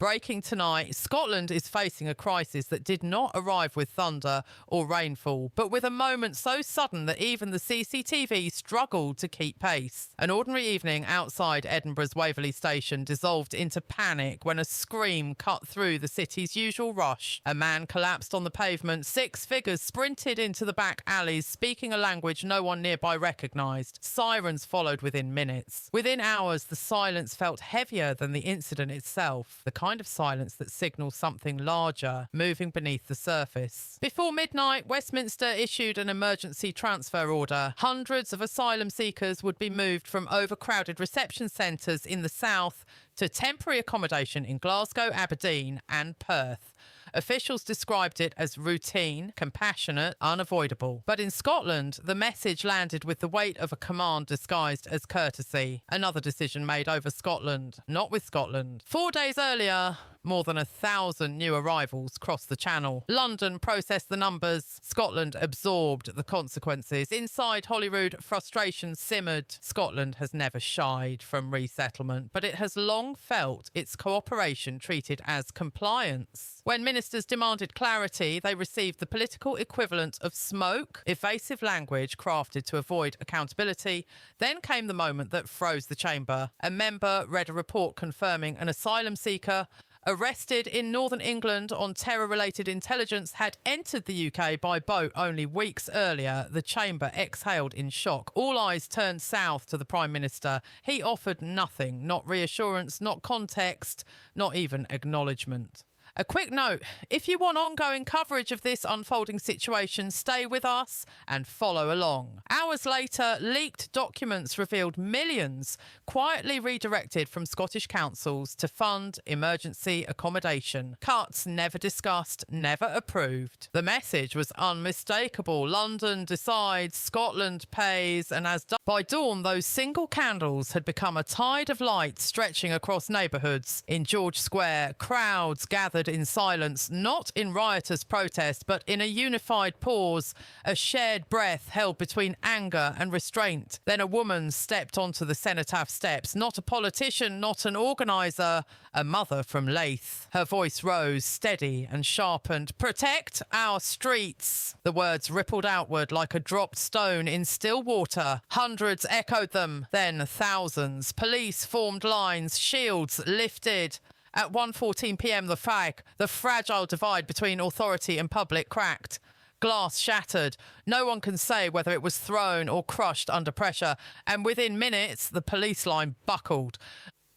Breaking tonight, Scotland is facing a crisis that did not arrive with thunder or rainfall, but with a moment so sudden that even the CCTV struggled to keep pace. An ordinary evening outside Edinburgh's Waverley Station dissolved into panic when a scream cut through the city's usual rush. A man collapsed on the pavement. 6 figures sprinted into the back alleys, speaking a language no one nearby recognised. Sirens followed within minutes. Within hours, the silence felt heavier than the incident itself. The kind of silence that signals something larger moving beneath the surface. Before midnight, Westminster issued an emergency transfer order. Hundreds of asylum seekers would be moved from overcrowded reception centres in the south to temporary accommodation in Glasgow, Aberdeen and Perth. Officials described it as routine, compassionate, unavoidable. But in Scotland, the message landed with the weight of a command disguised as courtesy. Another decision made over Scotland, not with Scotland. 4 days earlier, more than 1,000 new arrivals crossed the Channel. London processed the numbers. Scotland absorbed the consequences. Inside Holyrood, frustration simmered. Scotland has never shied from resettlement, but it has long felt its cooperation treated as compliance. When ministers demanded clarity, they received the political equivalent of smoke, evasive language crafted to avoid accountability. Then came the moment that froze the chamber. A member read a report confirming an asylum seeker arrested in northern England on terror-related intelligence had entered the UK by boat only weeks earlier. The chamber exhaled in shock. All eyes turned south to the Prime Minister. He offered nothing, not reassurance, not context, not even acknowledgement. A quick note, if you want ongoing coverage of this unfolding situation, stay with us and follow along. Hours later, leaked documents revealed millions quietly redirected from Scottish councils to fund emergency accommodation. Cuts never discussed, never approved. The message was unmistakable. London decides, Scotland pays, and by dawn, those single candles had become a tide of light stretching across neighbourhoods. In George Square, crowds gathered in silence, not in riotous protest, but in a unified pause, a shared breath held between anger and restraint. Then a woman stepped onto the cenotaph steps, not a politician, not an organiser, a mother from Leith. Her voice rose, steady and sharpened. "Protect our streets." The words rippled outward like a dropped stone in still water. Hundreds echoed them, then thousands. Police formed lines, shields lifted. At 1:14 p.m, the fragile divide between authority and public cracked. Glass shattered. No one can say whether it was thrown or crushed under pressure. And within minutes, the police line buckled.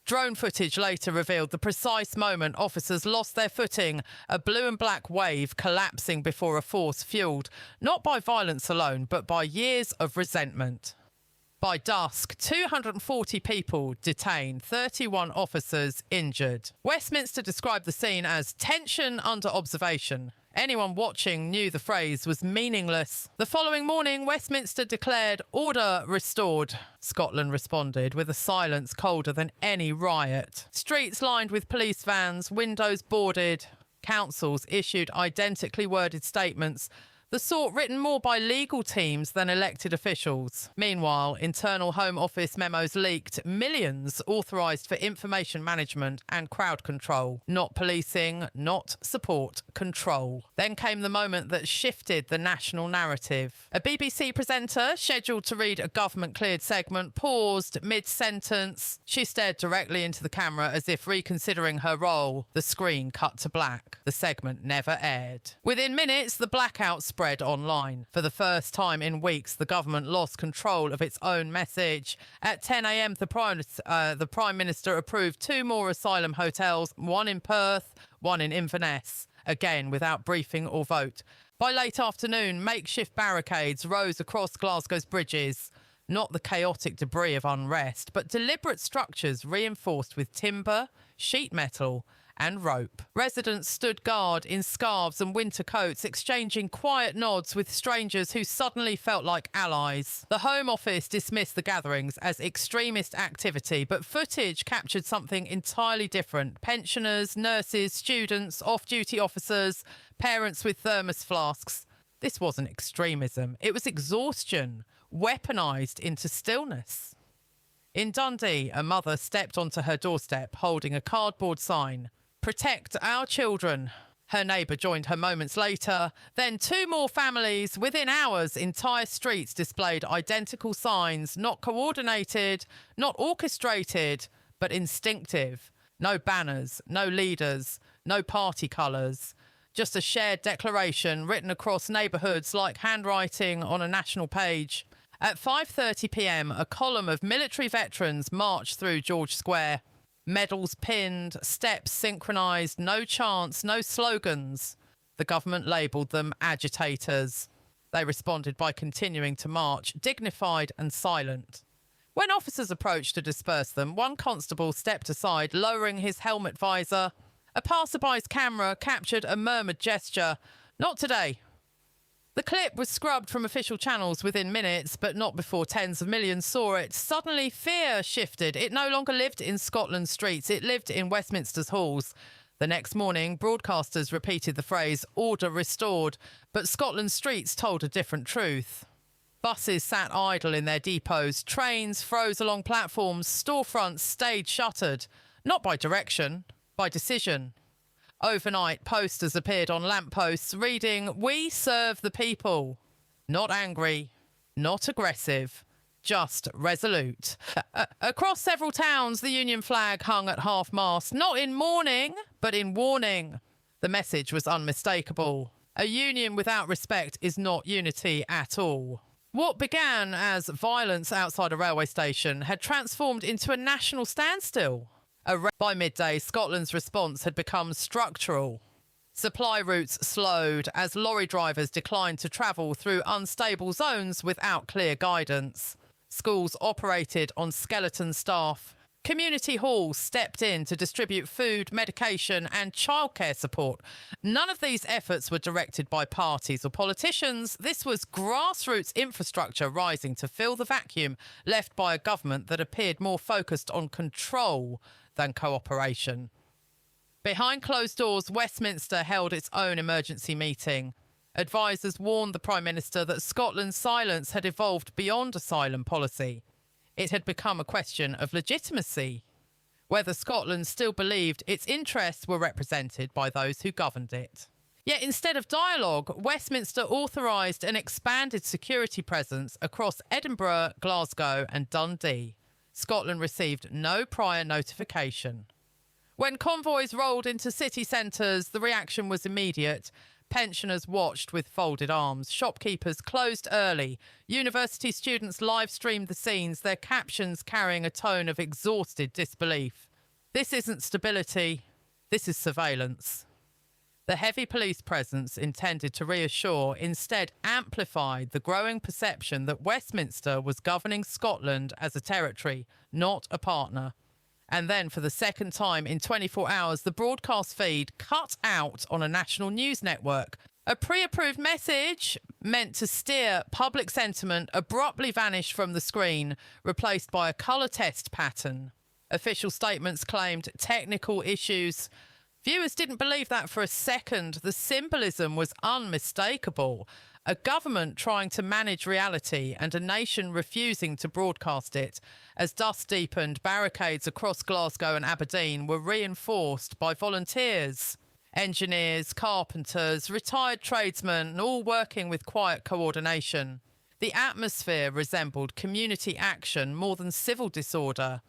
Drone footage later revealed the precise moment officers lost their footing, a blue and black wave collapsing before a force fuelled not by violence alone, but by years of resentment. By dusk, 240 people detained, 31 officers injured. Westminster described the scene as tension under observation. Anyone watching knew the phrase was meaningless. The following morning, Westminster declared order restored. Scotland responded with a silence colder than any riot. Streets lined with police vans, windows boarded. Councils issued identically worded statements, the sort written more by legal teams than elected officials. Meanwhile, internal Home Office memos leaked, millions authorised for information management and crowd control. Not policing, not support, control. Then came the moment that shifted the national narrative. A BBC presenter, scheduled to read a government-cleared segment, paused mid-sentence. She stared directly into the camera as if reconsidering her role. The screen cut to black. The segment never aired. Within minutes, the blackout spread online. For the first time in weeks, the government lost control of its own message. At 10 a.m, the Prime Minister approved 2 more asylum hotels, one in Perth, one in Inverness, again without briefing or vote. By late afternoon, makeshift barricades rose across Glasgow's bridges. Not the chaotic debris of unrest, but deliberate structures reinforced with timber, sheet metal, and rope. Residents stood guard in scarves and winter coats, exchanging quiet nods with strangers who suddenly felt like allies. The Home Office dismissed the gatherings as extremist activity, but footage captured something entirely different. Pensioners, nurses, students, off-duty officers, parents with thermos flasks. This wasn't extremism. It was exhaustion, weaponised into stillness. In Dundee, a mother stepped onto her doorstep holding a cardboard sign, Protect our children. Her neighbour joined her moments later. Then 2 more families. Within hours, entire streets displayed identical signs, not coordinated, not orchestrated, but instinctive. No banners, no leaders, no party colours. Just a shared declaration written across neighbourhoods like handwriting on a national page. At 5:30 p.m, a column of military veterans marched through George Square. Medals pinned, steps synchronised, no chants, no slogans. The government labelled them agitators. They responded by continuing to march, dignified and silent. When officers approached to disperse them, one constable stepped aside, lowering his helmet visor. A passerby's camera captured a murmured gesture. "Not today." The clip was scrubbed from official channels within minutes, but not before tens of millions saw it. Suddenly, fear shifted. It no longer lived in Scotland's streets. It lived in Westminster's halls. The next morning, broadcasters repeated the phrase, "order restored," but Scotland's streets told a different truth. Buses sat idle in their depots. Trains froze along platforms. Storefronts stayed shuttered. Not by direction, by decision. Overnight, posters appeared on lampposts reading, "We serve the people." Not angry, not aggressive, just resolute. Across several towns, the Union flag hung at half-mast, not in mourning, but in warning. The message was unmistakable. A union without respect is not unity at all. What began as violence outside a railway station had transformed into a national standstill. By midday, Scotland's response had become structural. Supply routes slowed as lorry drivers declined to travel through unstable zones without clear guidance. Schools operated on skeleton staff. Community halls stepped in to distribute food, medication and childcare support. None of these efforts were directed by parties or politicians. This was grassroots infrastructure rising to fill the vacuum left by a government that appeared more focused on control than cooperation. Behind closed doors, Westminster held its own emergency meeting. Advisers warned the Prime Minister that Scotland's silence had evolved beyond asylum policy. It had become a question of legitimacy, whether Scotland still believed its interests were represented by those who governed it. Yet instead of dialogue, Westminster authorised an expanded security presence across Edinburgh, Glasgow and Dundee. Scotland received no prior notification. When convoys rolled into city centres, the reaction was immediate. Pensioners watched with folded arms. Shopkeepers closed early. University students live-streamed the scenes, their captions carrying a tone of exhausted disbelief. This isn't stability. This is surveillance. The heavy police presence intended to reassure instead amplified the growing perception that Westminster was governing Scotland as a territory, not a partner. And then, for the second time in 24 hours, the broadcast feed cut out on a national news network. A pre-approved message meant to steer public sentiment abruptly vanished from the screen, replaced by a colour test pattern. Official statements claimed technical issues. Viewers didn't believe that for a second. The symbolism was unmistakable. A government trying to manage reality and a nation refusing to broadcast it. As dusk deepened, barricades across Glasgow and Aberdeen were reinforced by volunteers. Engineers, carpenters, retired tradesmen, all working with quiet coordination. The atmosphere resembled community action more than civil disorder.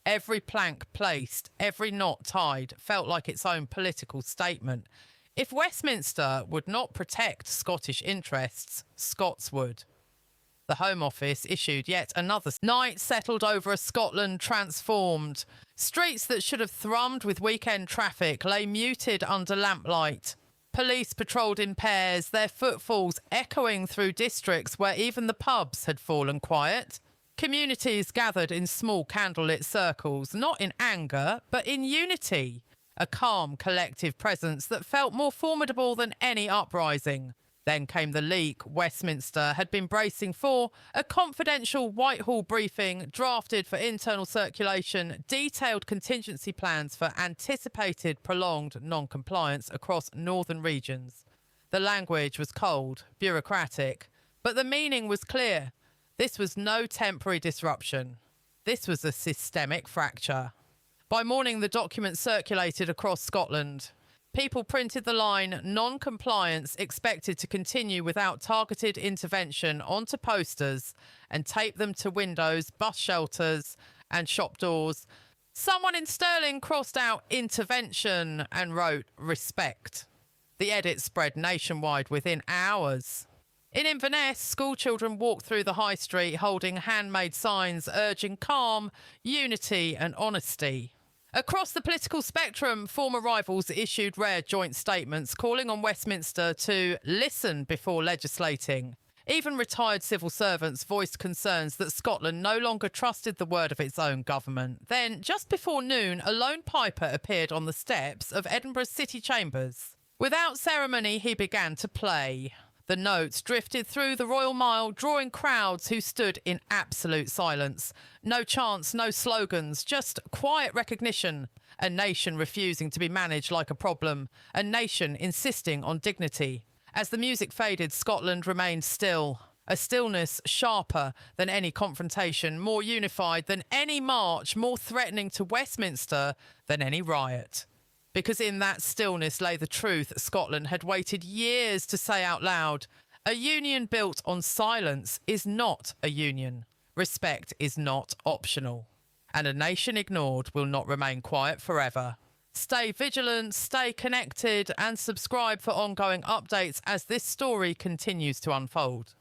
Every plank placed, every knot tied, felt like its own political statement. If Westminster would not protect Scottish interests, Scots would. The Home Office issued yet another. Night settled over a Scotland transformed. Streets that should have thrummed with weekend traffic lay muted under lamplight. Police patrolled in pairs, their footfalls echoing through districts where even the pubs had fallen quiet. Communities gathered in small candlelit circles, not in anger, but in unity. A calm, collective presence that felt more formidable than any uprising. Then came the leak Westminster had been bracing for, a confidential Whitehall briefing drafted for internal circulation, detailed contingency plans for anticipated prolonged non-compliance across northern regions. The language was cold, bureaucratic, but the meaning was clear. This was no temporary disruption. This was a systemic fracture. By morning, the document circulated across Scotland. People printed the line, "Non-compliance expected to continue without targeted intervention," onto posters and taped them to windows, bus shelters and shop doors. Someone in Stirling crossed out "intervention" and wrote "respect." The edit spread nationwide within hours. In Inverness, schoolchildren walked through the high street holding handmade signs urging calm, unity and honesty. Across the political spectrum, former rivals issued rare joint statements calling on Westminster to listen before legislating. Even retired civil servants voiced concerns that Scotland no longer trusted the word of its own government. Then, just before noon, a lone piper appeared on the steps of Edinburgh's city chambers. Without ceremony, he began to play. The notes drifted through the Royal Mile, drawing crowds who stood in absolute silence. No chants, no slogans, just quiet recognition. A nation refusing to be managed like a problem. A nation insisting on dignity. As the music faded, Scotland remained still. A stillness sharper than any confrontation, more unified than any march, more threatening to Westminster than any riot. Because in that stillness lay the truth Scotland had waited years to say out loud. A union built on silence is not a union. Respect is not optional. And a nation ignored will not remain quiet forever. Stay vigilant, stay connected, and subscribe for ongoing updates as this story continues to unfold.